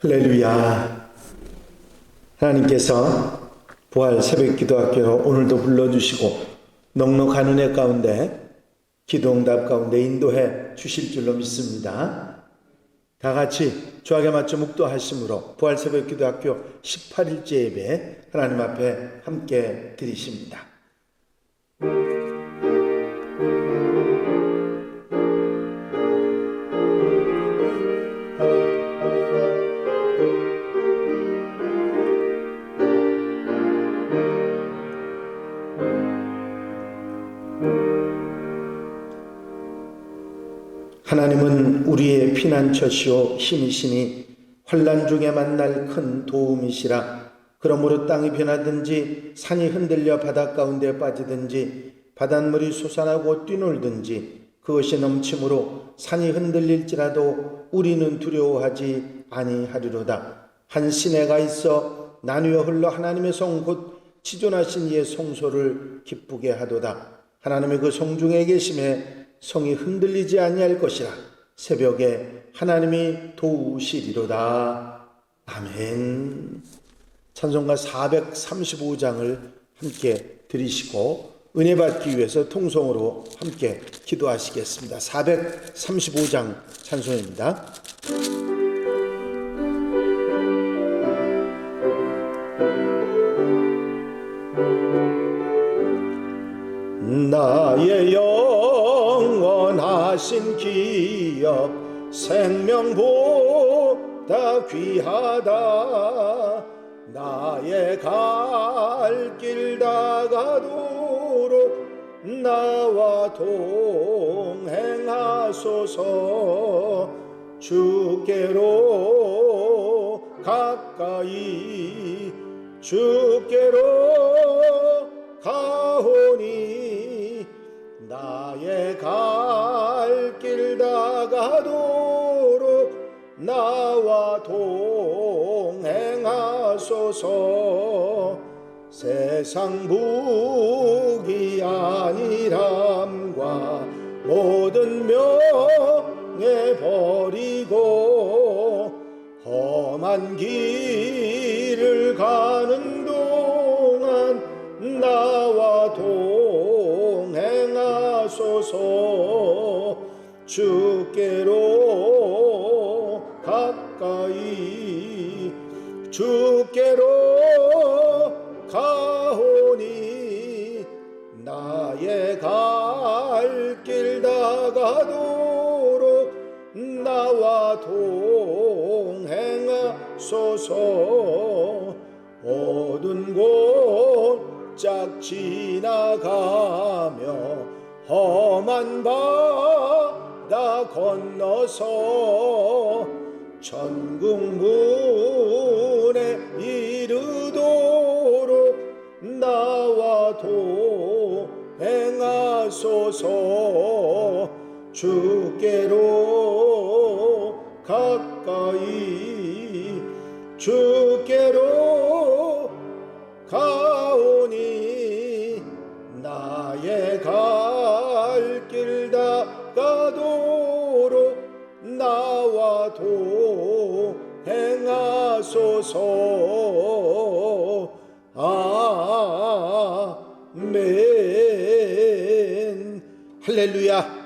할렐루야. 하나님께서 부활 새벽기도학교로 오늘도 불러주시고 넉넉한 은혜 가운데 기도응답 가운데 인도해 주실 줄로 믿습니다. 다 같이 주악에 맞춰 묵도하심으로 부활 새벽기도학교 18일째 예배 하나님 앞에 함께 드리십니다. 하나님은 우리의 피난처시오 힘이시니 환난 중에 만날 큰 도움이시라. 그러므로 땅이 변하든지 산이 흔들려 바닷 가운데 빠지든지 바닷물이 솟아나고 뛰놀든지 그것이 넘침으로 산이 흔들릴지라도 우리는 두려워하지 아니하리로다. 한 시내가 있어 나뉘어 흘러 하나님의 성 곧 지존하신 이의 성소를 기쁘게 하도다. 하나님의 그 성 중에 계심에 성이 흔들리지 아니할 것이라. 새벽에 하나님이 도우시리로다. 아멘. 찬송가 435장을 함께 드리시고 은혜 받기 위해서 통성으로 함께 기도하시겠습니다. 435장 찬송입니다. 나의 영원하신 기업 생명보다 귀하다. 나의 갈 길 다가도록 나와 동행하소서. 주께로 가까이 주께로 가오니 나의 갈 길 다가도록 나와 동행하소서. 세상 부귀 아니람과 모든 명예 버리고 험한 길을 가는 동안 나와 동행하소서. 주께로 가까이 주께로 가오니 나의 갈 길 다가도록 나와 동행하소서. 어두운 곳 짝 지나가며 험한 바다 건너서 천국 문에 이르도록 나와 동행하소서. 주께로 가까이 주께로 가오니 나의 갈 길 다가도록 나와 동행하소서. 아멘. 할렐루야.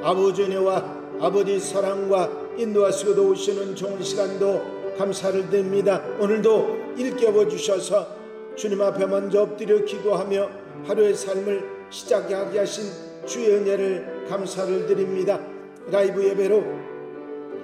아버지 은혜와 아버지 사랑과 인도하시고 도우시는 좋은 시간도 감사를 드립니다. 오늘도 일깨워 주셔서 주님 앞에 먼저 엎드려 기도하며 하루의 삶을 시작하게 하신 주의 은혜를 감사를 드립니다. 라이브 예배로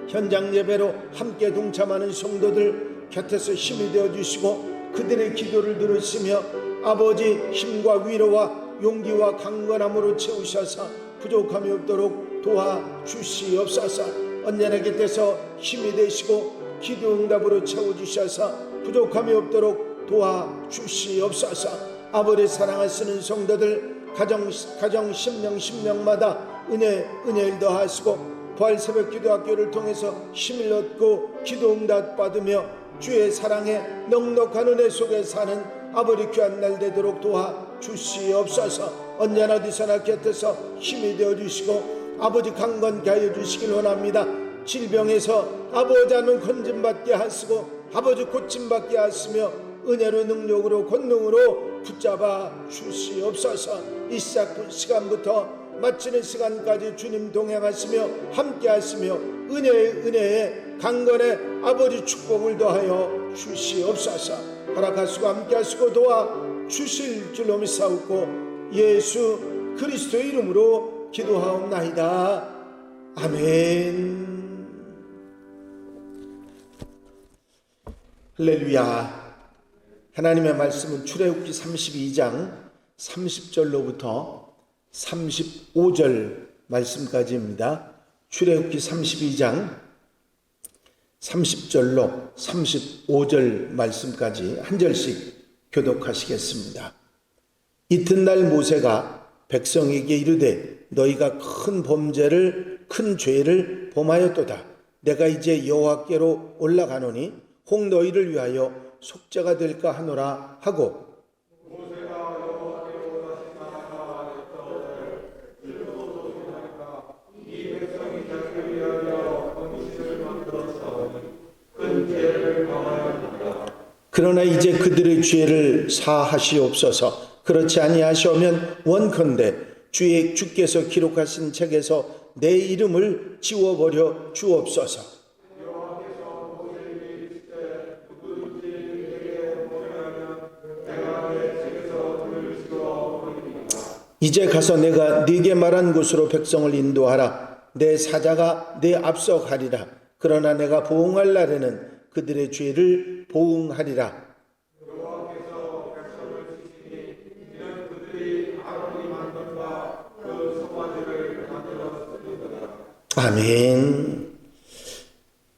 현장 예배로 함께 동참하는 성도들 곁에서 힘이 되어주시고 그들의 기도를 들으시며 아버지 힘과 위로와 용기와 강건함으로 채우셔서 부족함이 없도록 도와주시옵소서. 언제나 곁에서 힘이 되시고 기도응답으로 채워주셔서 부족함이 없도록 도와주시옵소서. 아버지 사랑하시는 성도들 가정 심령마다 은혜를 더하시고 부활 새벽 기도학교를 통해서 힘을 얻고 기도응답 받으며 주의 사랑에 넉넉한 은혜 속에 사는 아버지 귀한 날 되도록 도와주시옵소서. 언제나 어디서나 곁에서 힘이 되어주시고 아버지 강건케 하여 주시길 원합니다. 질병에서 아버지 하나님 건짐받게 하시고 아버지 고침받게 하시며 은혜로 능력으로 권능으로 붙잡아 주시옵소서. 이 시작부터 마치는 시간까지 주님 동행하시며 함께하시며 은혜에 강건의 아버지 축복을 더하여 주시옵소서. 허락하시고 함께하시고 도와 주실 줄로 믿사옵고 예수 그리스도의 이름으로 기도하옵나이다. 아멘. 할렐루야. 하나님의 말씀은 출애굽기 32장 30절로부터 35절 말씀까지입니다. 출애굽기 32장 30절로 35절 말씀까지 한 절씩 교독하시겠습니다. 이튿날 모세가 백성에게 이르되 너희가 큰 죄를 범하였도다. 내가 이제 여호와께로 올라가노니 혹 너희를 위하여 속죄가 될까 하노라 하고 그러나 이제 그들의 죄를 사하시옵소서. 그렇지 아니하시오면 원컨대 주께서 기록하신 책에서 내 이름을 지워버려 주옵소서. 이제 가서 내가 네게 말한 곳으로 백성을 인도하라. 내 사자가 내 앞서 가리라. 그러나 내가 보응할 날에는 그들의 죄를 보응하리라. 아멘.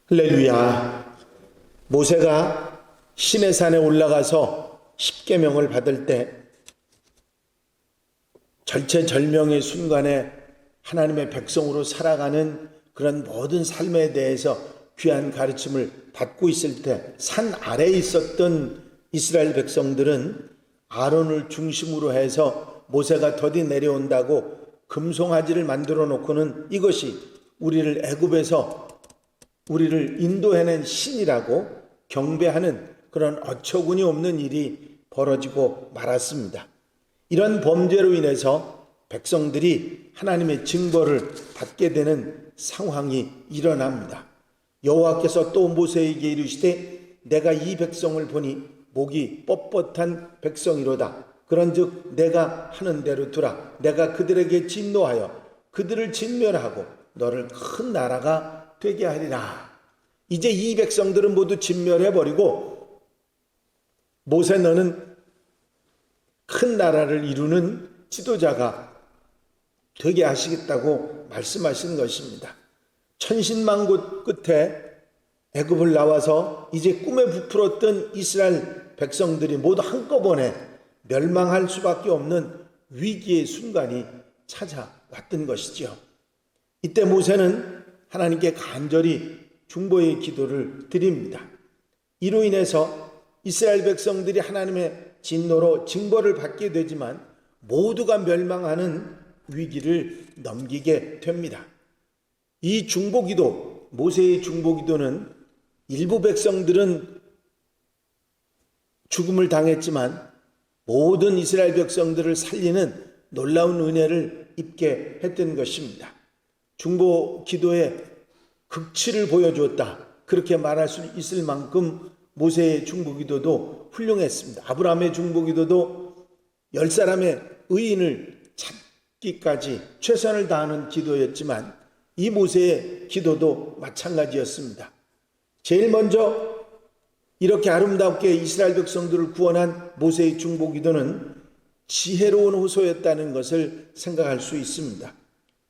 할렐루야. 모세가 시내산에 올라가서 십계명을 받을 때 절체절명의 순간에 하나님의 백성으로 살아가는 그런 모든 삶에 대해서 귀한 가르침을 받고 있을 때 산 아래에 있었던 이스라엘 백성들은 아론을 중심으로 해서 모세가 더디 내려온다고 금송아지를 만들어 놓고는 이것이 우리를 애굽에서 우리를 인도해낸 신이라고 경배하는 그런 어처구니 없는 일이 벌어지고 말았습니다. 이런 범죄로 인해서 백성들이 하나님의 징벌을 받게 되는 상황이 일어납니다. 여호와께서 또 모세에게 이르시되 내가 이 백성을 보니 목이 뻣뻣한 백성이로다. 그런즉 내가 하는 대로 두라. 내가 그들에게 진노하여 그들을 진멸하고 너를 큰 나라가 되게 하리라. 이제 이 백성들은 모두 진멸해버리고 모세 너는 큰 나라를 이루는 지도자가 되게 하시겠다고 말씀하신 것입니다. 천신만고 끝에 애굽을 나와서 이제 꿈에 부풀었던 이스라엘 백성들이 모두 한꺼번에 멸망할 수밖에 없는 위기의 순간이 찾아왔던 것이죠. 이때 모세는 하나님께 간절히 중보의 기도를 드립니다. 이로 인해서 이스라엘 백성들이 하나님의 진노로 징벌을 받게 되지만 모두가 멸망하는 위기를 넘기게 됩니다. 이 중보기도, 모세의 중보기도는 일부 백성들은 죽음을 당했지만 모든 이스라엘 백성들을 살리는 놀라운 은혜를 입게 했던 것입니다. 중보기도의 극치를 보여주었다. 그렇게 말할 수 있을 만큼 모세의 중보기도도 훌륭했습니다. 아브라함의 중보기도도 10사람의 의인을 찾기까지 최선을 다하는 기도였지만 이 모세의 기도도 마찬가지였습니다. 제일 먼저 이렇게 아름답게 이스라엘 백성들을 구원한 모세의 중보기도는 지혜로운 호소였다는 것을 생각할 수 있습니다.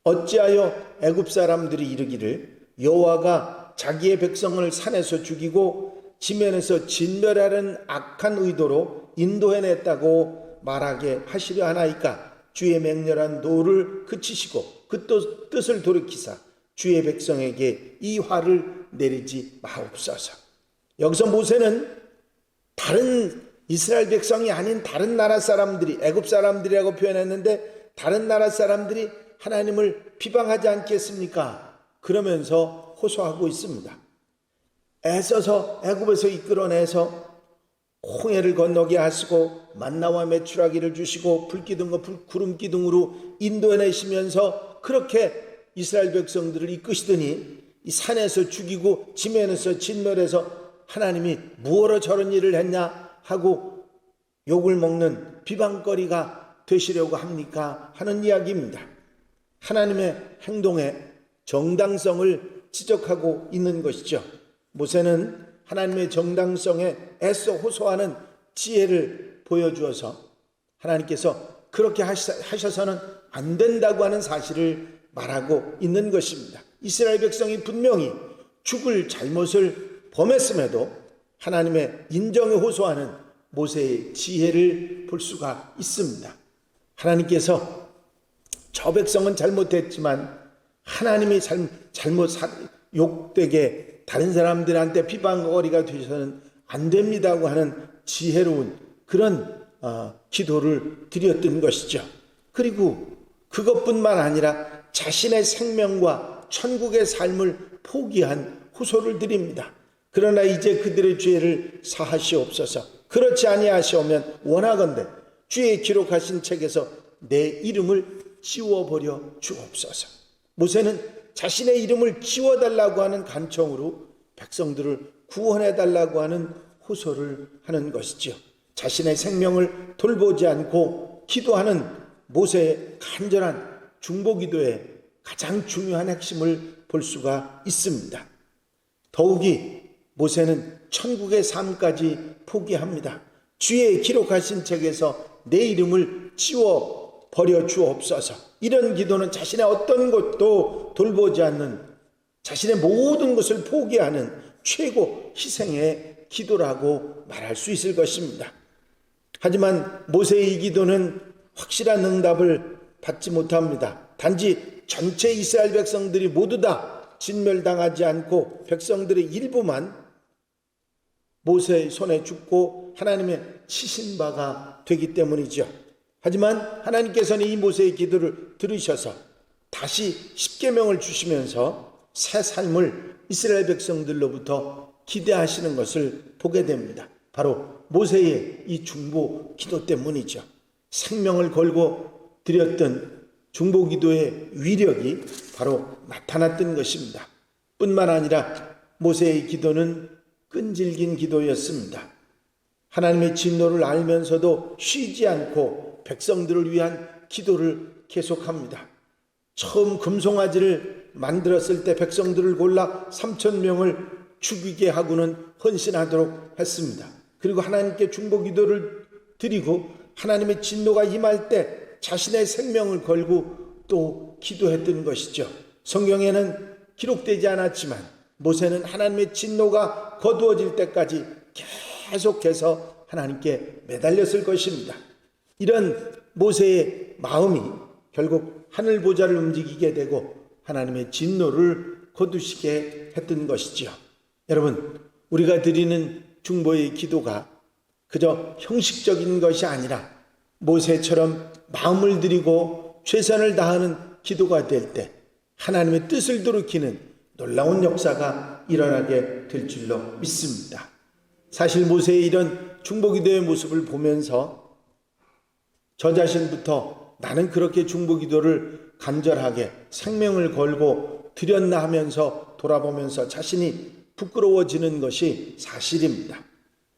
어찌하여 애굽 사람들이 이르기를 여호와가 자기의 백성을 산에서 죽이고 지면에서 진멸하는 악한 의도로 인도해냈다고 말하게 하시려 하나이까. 주의 맹렬한 노를 그치시고 그 뜻을 돌이키사 주의 백성에게 이 화를 내리지 마옵소서. 여기서 모세는 다른 이스라엘 백성이 아닌 다른 나라 사람들이, 애굽 사람들이라고 표현했는데 다른 나라 사람들이 하나님을 비방하지 않겠습니까? 그러면서 호소하고 있습니다. 애써서 애굽에서 이끌어내서 홍해를 건너게 하시고 만나와 메추라기를 주시고 불기둥과 구름 기둥으로 인도해내시면서 그렇게 이스라엘 백성들을 이끄시더니 이 산에서 죽이고 지면에서 진멸해서 하나님이 무엇으로 저런 일을 했냐 하고 욕을 먹는 비방거리가 되시려고 합니까? 하는 이야기입니다. 하나님의 행동에 정당성을 지적하고 있는 것이죠. 모세는 하나님의 정당성에 애써 호소하는 지혜를 보여주어서 하나님께서 그렇게 하셔서는 안 된다고 하는 사실을 말하고 있는 것입니다. 이스라엘 백성이 분명히 죽을 잘못을 범했음에도 하나님의 인정에 호소하는 모세의 지혜를 볼 수가 있습니다. 하나님께서 저 백성은 잘못했지만 하나님이 잘못 욕되게 다른 사람들한테 비방거리가 되셔서는 안 됩니다고 하는 지혜로운 그런 기도를 드렸던 것이죠. 그리고 그것뿐만 아니라 자신의 생명과 천국의 삶을 포기한 호소를 드립니다. 그러나 이제 그들의 죄를 사하시옵소서. 그렇지 아니하시오면 원하건대 주의 기록하신 책에서 내 이름을 지워버려 주옵소서. 모세는 자신의 이름을 지워달라고 하는 간청으로 백성들을 구원해달라고 하는 호소를 하는 것이죠. 자신의 생명을 돌보지 않고 기도하는 모세의 간절한 중보기도의 가장 중요한 핵심을 볼 수가 있습니다. 더욱이 모세는 천국의 삶까지 포기합니다. 주의 기록하신 책에서 내 이름을 지워 버려 주옵소서. 이런 기도는 자신의 어떤 것도 돌보지 않는, 자신의 모든 것을 포기하는 최고 희생의 기도라고 말할 수 있을 것입니다. 하지만 모세의 이 기도는 확실한 응답을 받지 못합니다. 단지 전체 이스라엘 백성들이 모두 다 진멸당하지 않고 백성들의 일부만 모세의 손에 죽고 하나님의 치신 바가 되기 때문이죠. 하지만 하나님께서는 이 모세의 기도를 들으셔서 다시 십계명을 주시면서 새 삶을 이스라엘 백성들로부터 기대하시는 것을 보게 됩니다. 바로 모세의 이 중보 기도 때문이죠. 생명을 걸고 드렸던 중보 기도의 위력이 바로 나타났던 것입니다. 뿐만 아니라 모세의 기도는 끈질긴 기도였습니다. 하나님의 진노를 알면서도 쉬지 않고 백성들을 위한 기도를 계속합니다. 처음 금송아지를 만들었을 때 백성들을 골라 3,000명을 죽이게 하고는 헌신하도록 했습니다. 그리고 하나님께 중보 기도를 드리고 하나님의 진노가 임할 때 자신의 생명을 걸고 또 기도했던 것이죠. 성경에는 기록되지 않았지만 모세는 하나님의 진노가 거두어질 때까지 계속해서 하나님께 매달렸을 것입니다. 이런 모세의 마음이 결국 하늘 보좌를 움직이게 되고 하나님의 진노를 거두시게 했던 것이죠. 여러분, 우리가 드리는 중보의 기도가 그저 형식적인 것이 아니라 모세처럼 마음을 들이고 최선을 다하는 기도가 될 때 하나님의 뜻을 돌이키는 놀라운 역사가 일어나게 될 줄로 믿습니다. 사실 모세의 이런 중보기도의 모습을 보면서 저 자신부터 나는 그렇게 중보기도를 간절하게 생명을 걸고 드렸나 하면서 돌아보면서 자신이 부끄러워지는 것이 사실입니다.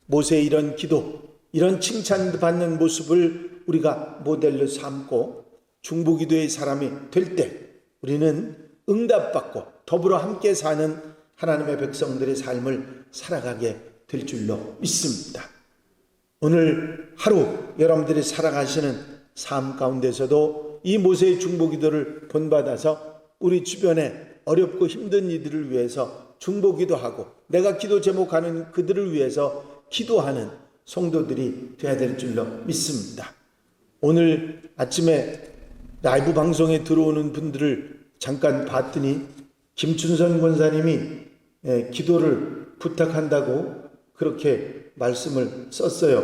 모세의 이런 기도, 이런 칭찬받는 모습을 우리가 모델로 삼고 중보기도의 사람이 될 때 우리는 응답받고 더불어 함께 사는 하나님의 백성들의 삶을 살아가게 될 줄로 믿습니다. 오늘 하루 여러분들이 살아가시는 삶 가운데서도 이 모세의 중보기도를 본받아서 우리 주변에 어렵고 힘든 이들을 위해서 중보기도하고 내가 기도 제목하는 그들을 위해서 기도하는 성도들이 되어야 될 줄로 믿습니다. 오늘 아침에 라이브 방송에 들어오는 분들을 잠깐 봤더니 김춘선 권사님이 기도를 부탁한다고 그렇게 말씀을 썼어요.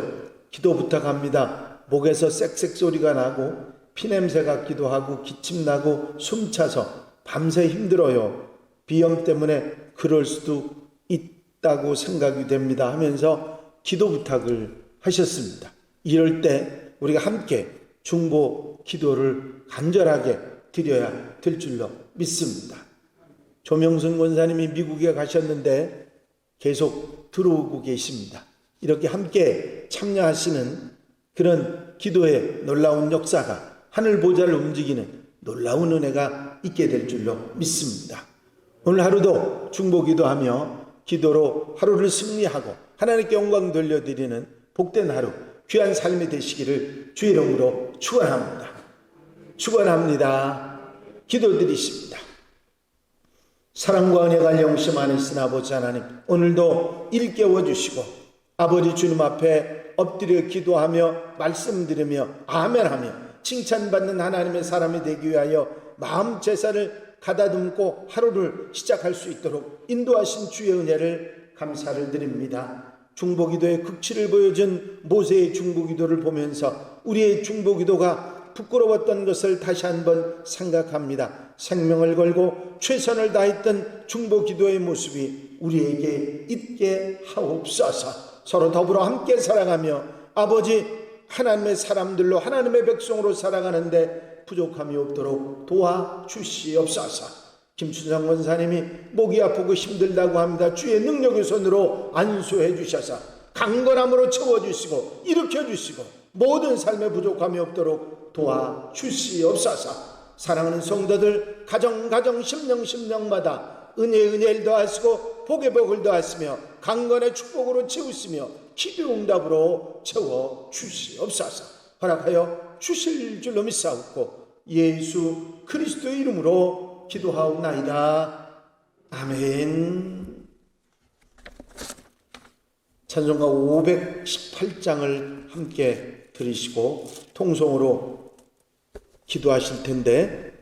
기도 부탁합니다. 목에서 쌕쌕 소리가 나고 피냄새 같기도 하고 기침 나고 숨차서 밤새 힘들어요. 비염 때문에 그럴 수도 있다고 생각이 됩니다 하면서 기도 부탁을 하셨습니다. 이럴 때 우리가 함께 중보 기도를 간절하게 드려야 될 줄로 믿습니다. 조명순 권사님이 미국에 가셨는데 계속 들어오고 계십니다. 이렇게 함께 참여하시는 그런 기도의 놀라운 역사가 하늘 보좌를 움직이는 놀라운 은혜가 있게 될 줄로 믿습니다. 오늘 하루도 중보 기도하며 기도로 하루를 승리하고 하나님께 영광 돌려드리는 복된 하루, 귀한 삶이 되시기를 주의 이름으로 축원합니다. 축원합니다. 기도드리십니다. 사랑과 은혜가 영심 안에신 아버지 하나님, 오늘도 일깨워 주시고 아버지 주님 앞에 엎드려 기도하며 말씀드리며 아멘하며 칭찬받는 하나님의 사람이 되기 위하여 마음 제사를 가다듬고 하루를 시작할 수 있도록 인도하신 주의 은혜를 감사를 드립니다. 중보기도의 극치를 보여준 모세의 중보기도를 보면서 우리의 중보기도가 부끄러웠던 것을 다시 한번 생각합니다. 생명을 걸고 최선을 다했던 중보기도의 모습이 우리에게 있게 하옵소서. 서로 더불어 함께 살아가며 아버지 하나님의 사람들로 하나님의 백성으로 살아가는데 부족함이 없도록 도와주시옵소서. 김춘성 권사님이 목이 아프고 힘들다고 합니다. 주의 능력의 손으로 안수해 주셔서 강건함으로 채워주시고 일으켜주시고 모든 삶에 부족함이 없도록 도와주시옵소서. 사랑하는 성도들 가정 심령마다 은혜를 더하시고 복의 복을 더하시며 강건의 축복으로 채우시며 기도 응답으로 채워주시옵소서. 허락하여 주실 줄로 믿사옵고 예수 그리스도의 이름으로 기도하옵나이다. 아멘. 찬송가 518장을 함께 들으시고 통성으로 기도하실 텐데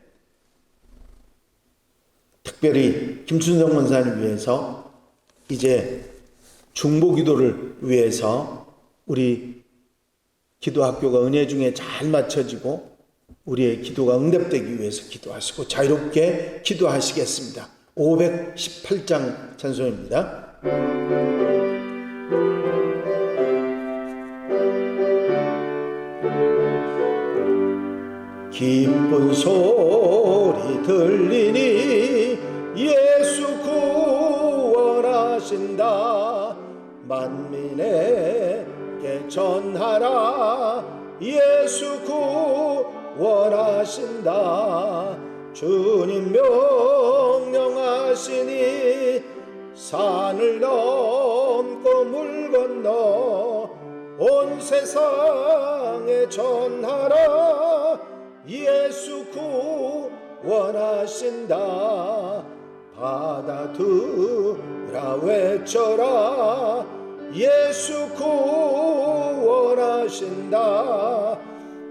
특별히 김춘성 권사님 위해서 이제 중보기도를 위해서 우리 기도학교가 은혜 중에 잘 맞춰지고 우리의 기도가 응답되기 위해서 기도하시고 자유롭게 기도하시겠습니다. 518장 찬송입니다. 기쁜 소리 들리니 예수 구원하신다. 만민에게 전하라. 예수 구원하신다. 주님 명령하시니 산을 넘고 물 건너 온 세상에 전하라. 예수 구원하신다. 받아들라 외쳐라. 예수 구원하신다.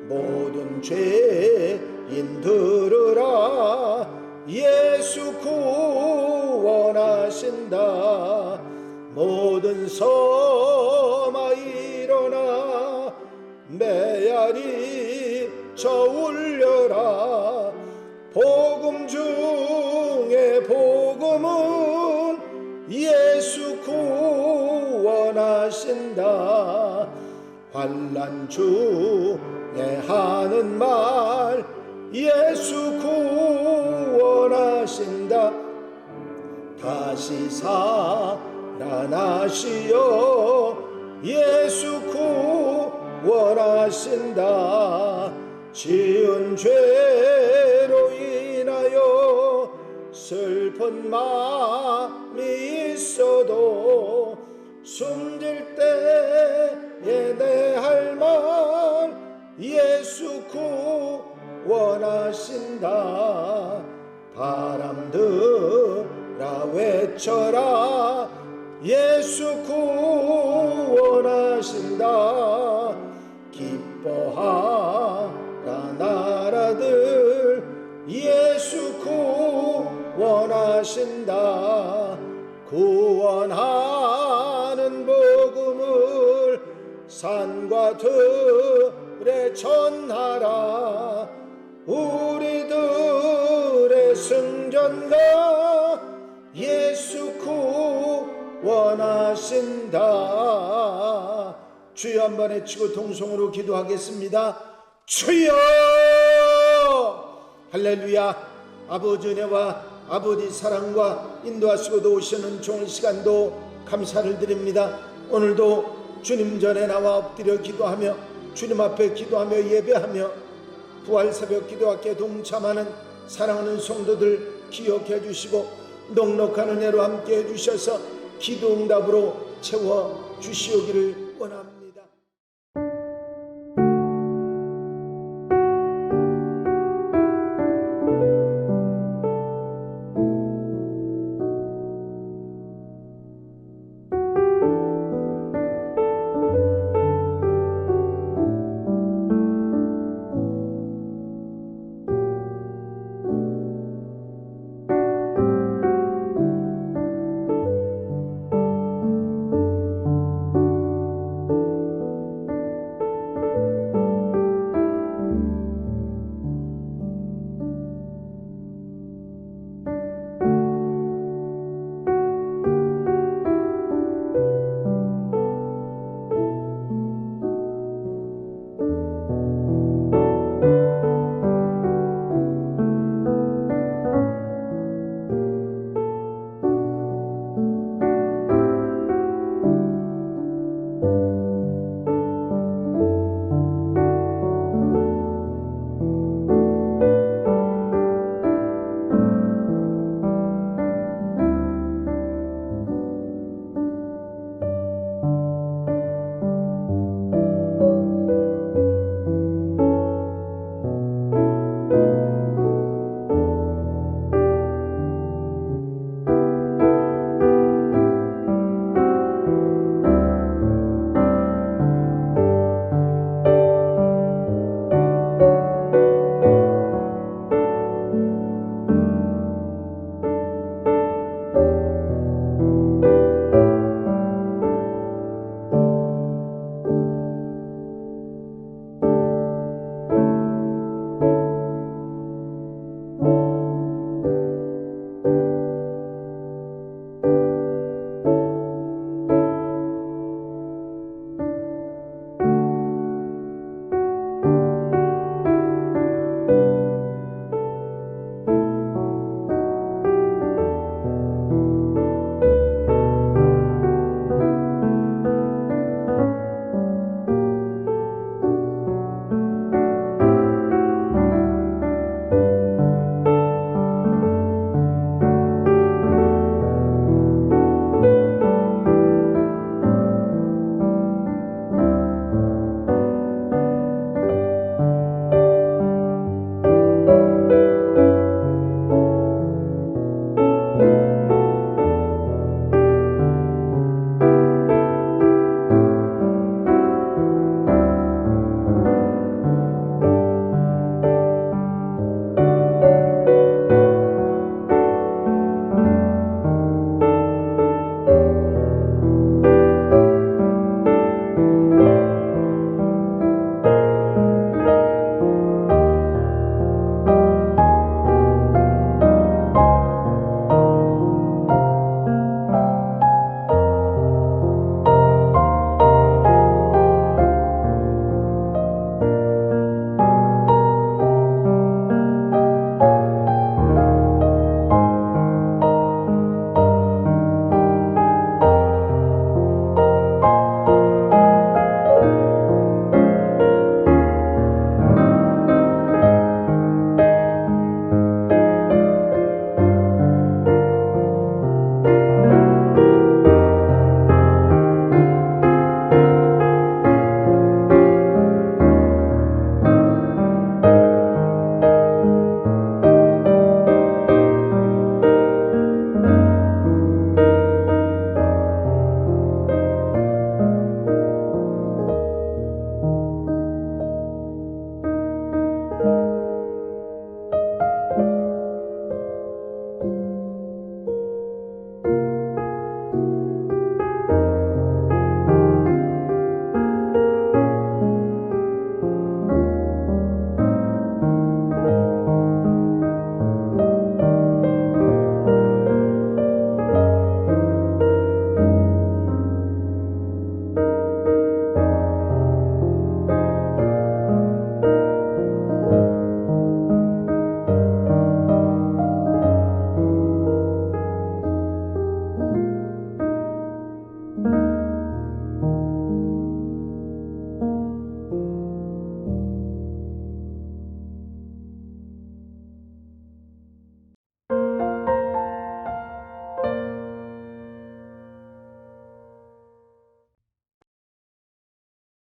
모든 죄인 들으라. 예수 구원하신다. 모든 섬아 일어나 메아리 쳐 울려라. 복음 중에 복음은 예수 구원하신다. 환난 중에 하는 말 예수 구원하신다. 다시 살아나시어 예수 구원하신다. 지은 죄로 인하여 슬픈 마음이 있어도 숨질 때에 내 할 말 예수 구원하신다. 바람들아 외쳐라. 예수 구원하신다. 기뻐하라 나라들 예수 구원하신다. 구원하는 복음을 산과 들에 전하라. 우리들의 승전가 기도하겠습니다. 주여 한번 외치고 통성으로 기도하겠습니다. 주여! 할렐루야. 아버지 은혜와 아버지 사랑과 인도하시고 도우시는 좋은 시간도 감사를 드립니다. 오늘도 주님 전에 나와 엎드려 기도하며 주님 앞에 기도하며 예배하며 부활 새벽 기도학교에 동참하는 사랑하는 성도들 기억해 주시고 넉넉한 은혜로 함께 해 주셔서 기도 응답으로 채워 주시오기를 원합니다.